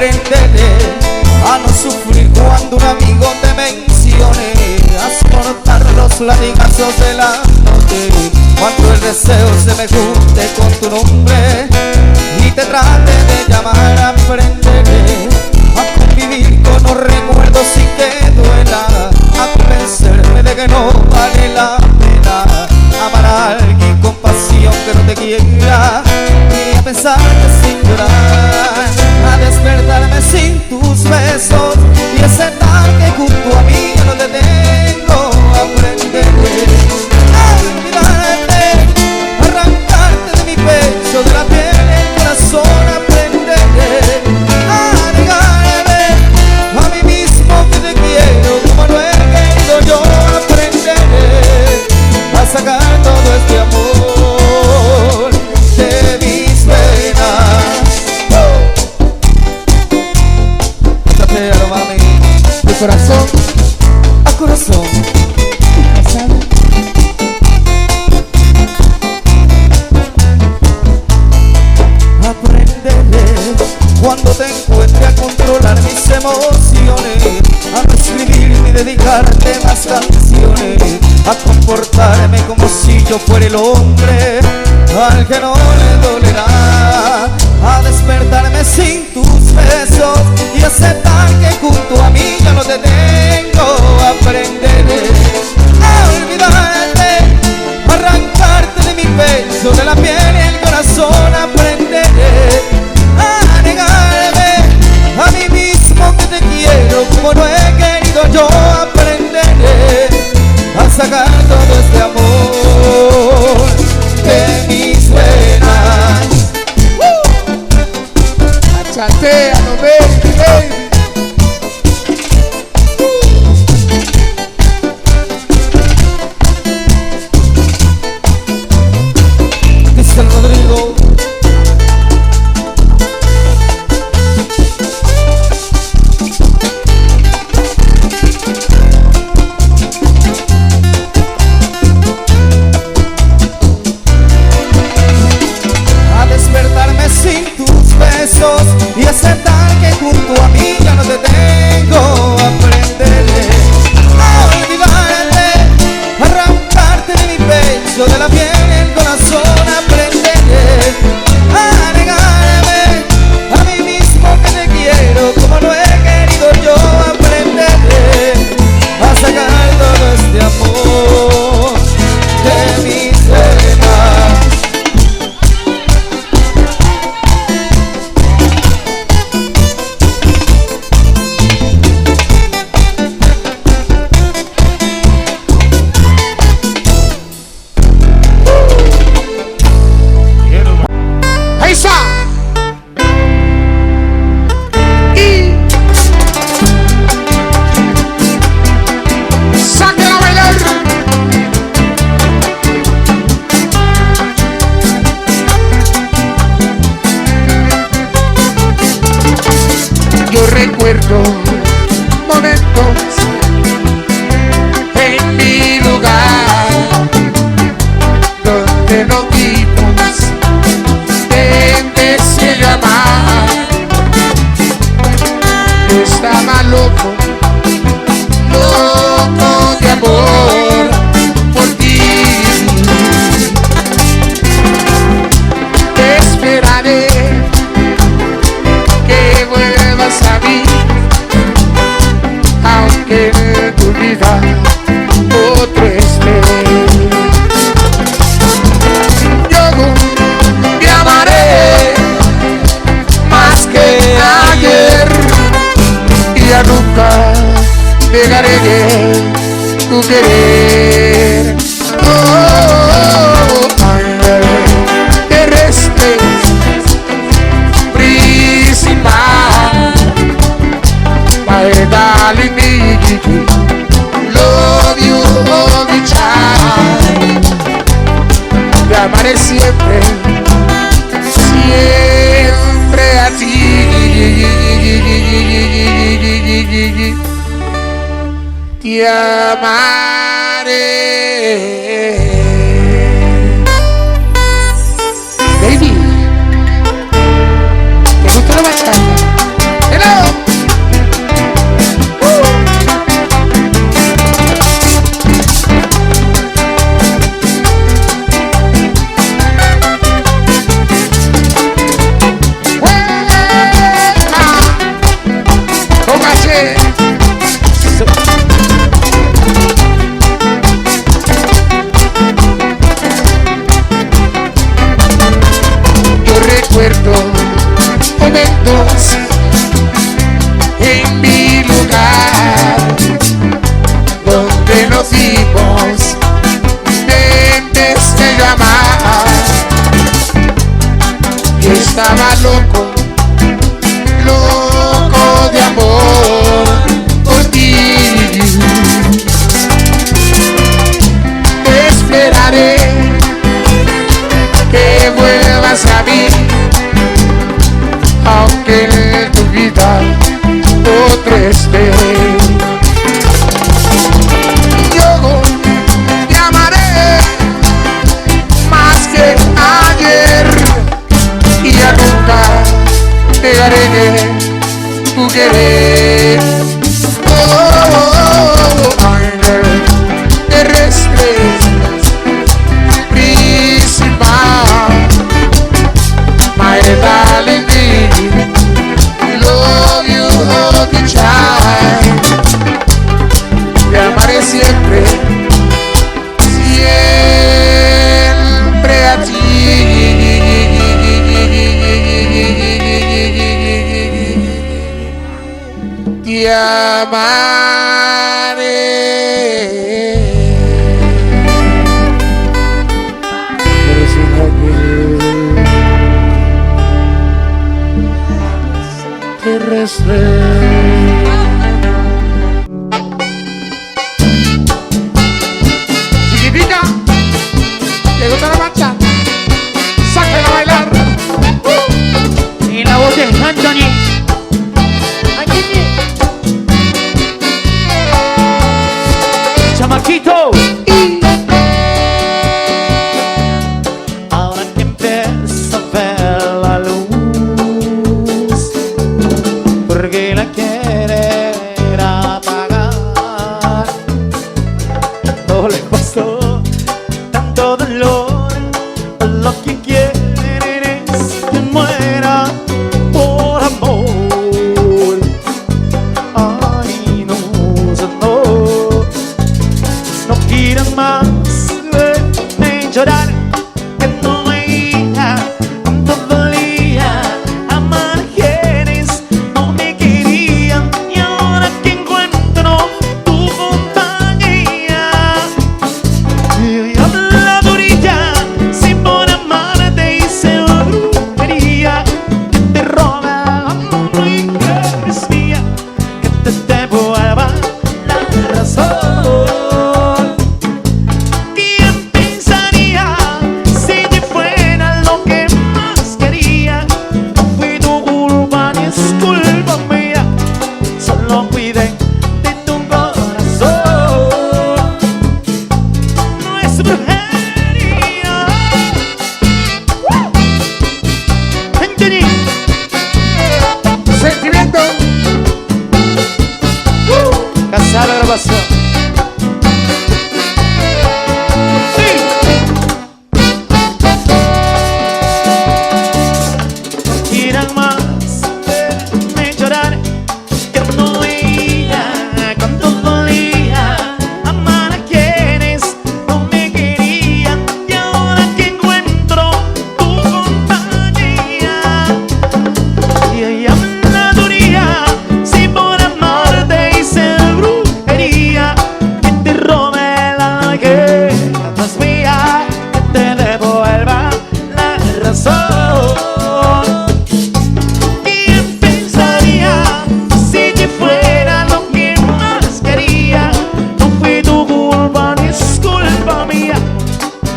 aprenderé a no sufrir cuando un amigo te mencione, a soportar los latigazos de la noche, cuando el deseo se me junte con tu nombre y te trate de llamar. Aprenderé a convivir con los recuerdos sin que duela, a convencerme de que no vale la pena amar a alguien con pasión que no te quiera, y a pensarte sin llorar, a despertarme sin tus besos y ese tal que junto a mí ya no te tengo. Aprenderé a olvidarte, a arrancarte de mi pecho, de la piel y el corazón. Aprenderé a negarme a mí mismo que te quiero como no he querido yo. Aprenderé a sacar todo este amor de mis venas. Échate, mami, de corazón a corazón. Aprenderé cuando te encuentre a controlar mis emociones, a no escribir ni dedicarte más canciones, a comportarme como si yo fuera el hombre al que no le dolerá, a despertarme sin tus besos y aceptar que junto a mí ya no te tengo. Aprenderé a olvidarte, a arrancarte de mi pecho, de la piel y el corazón. Aprenderé a negarme a mí mismo que te quiero como no he querido yo. Aprenderé a sacar todo este amor de mis venas. Chatea, no baby, baby. Dice el Rodrigo. A despertarme sin tus besos y aceptar que junto a mí ya no te tengo. Aprenderé a olvidarte, a arrancarte de mi pecho, de la piel y el corazón. Aprenderé a negarme a mí mismo que te quiero como no he querido yo. Aprenderé a sacar todo este amor de mis venas. Ahí está. Y sáquela a bailar. Yo recuerdo momentos en mi lugar donde nos vimos, te empecé a amar. Estaba loco, loco de amor por ti. Te esperaré que vuelvas a mí, aunque en tu vida otro esté. Yo te amaré más que ayer y ya nunca dejaré de tu querer. Oh, terrestre principal, my darling, love you all the time. Te amaré siempre, siempre a ti. Te amaré. Baby, ¿te gusta la bachata? querer. My girl, terrestre, principal, my darling, love you all the time. Te amaré siempre, siempre a ti. Te amaré. Pero sin terrestre. Chiquitica, ¿te gusta la marcha? Sáquela a bailar. Y la voz de Anthony. Chamaquito. Ahora que empieza a ver la luz, porque la quiere apagar. No le costó tanto dolor, lo que quiere es que muera por amor. Ay, no, no quieran más verme llorar, que no veía cuánto dolía. Amar a quienes no me querían, y ahora que encuentro tu compañía, y habladuría, si por amarte hice brujería, que te roba amor y que eres mía, que te devuelva la razón. ¿Quién pensaría si te fuera lo que más quería? No fui tu culpa ni es culpa mía, solo cuidé de tu corazón. No es brujería. Anthony. Sentimiento. Casar la grabación. Sí. Quieran más verme llorar, que no veía cuánto dolía. Amar a quienes no me querían, y ahora que encuentro tu compañía, y habladuría, si por amarte hice brujería, que te robe la que no es mía, que te devuelva la razón. ¿Quién pensaría si te fuera lo que más quería? No fue tu culpa ni es culpa mía,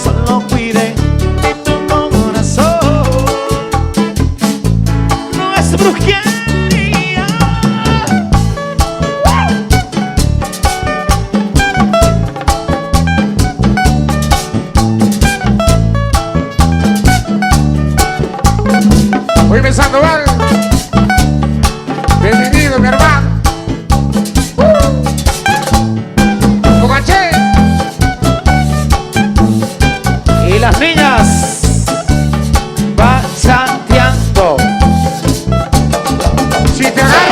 solo cuidé de tu corazón. No es brujería. Voy pensando mal. Bienvenido, mi hermano. Cocaché. Y las niñas van chanteando. Si te agarro